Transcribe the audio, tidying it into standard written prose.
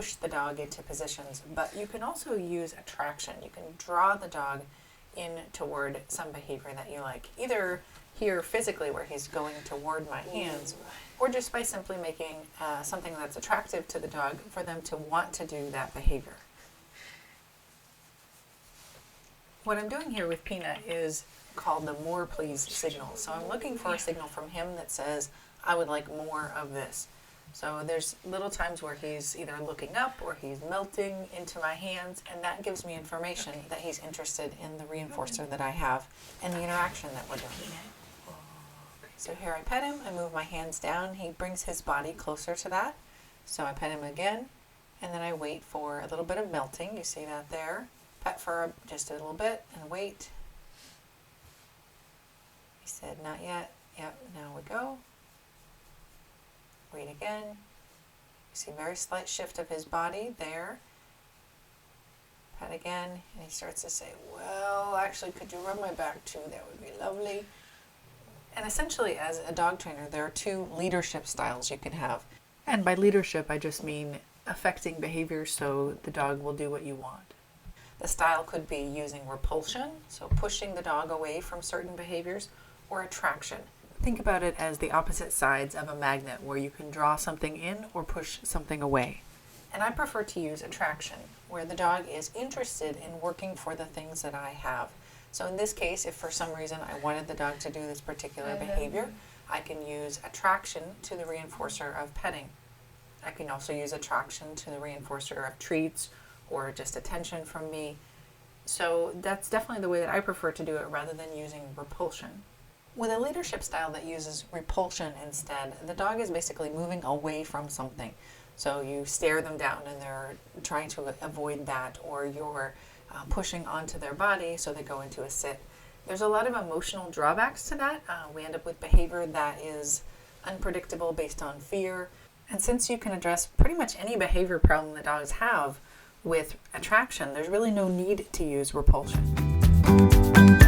push the dog into positions, but you can also use attraction. You can draw the dog in toward some behavior that you like, either here physically where he's going toward my hands, or just by simply making something that's attractive to the dog for them to want to do that behavior. What I'm doing here with Peanut is called the more please signal. So I'm looking for a signal from him that says, I would like more of this. So there's little times where he's either looking up or he's melting into my hands, and that gives me information that he's interested in the reinforcer that I have and the interaction that we're doing. So here I pet him, I move my hands down, he brings his body closer to that. So I pet him again, and then I wait for a little bit of melting. You see that there. Pet for just a little bit and wait. He said, not yet. Yep, now we go. Wait again. You see a very slight shift of his body there. Pet again, and he starts to say, well, actually, could you rub my back too? That would be lovely. And essentially, as a dog trainer, there are two leadership styles you can have. And by leadership, I just mean affecting behavior so the dog will do what you want. The style could be using repulsion, so pushing the dog away from certain behaviors, or attraction. Think about it as the opposite sides of a magnet where you can draw something in or push something away. And I prefer to use attraction, where the dog is interested in working for the things that I have. So in this case, if for some reason I wanted the dog to do this particular behavior, I can use attraction to the reinforcer of petting. I can also use attraction to the reinforcer of treats or just attention from me. So that's definitely the way that I prefer to do it rather than using repulsion. With a leadership style that uses repulsion instead, the dog is basically moving away from something. So you stare them down and they're trying to avoid that, or you're pushing onto their body so they go into a sit. There's a lot of emotional drawbacks to that. We end up with behavior that is unpredictable based on fear. And since you can address pretty much any behavior problem that dogs have with attraction, there's really no need to use repulsion.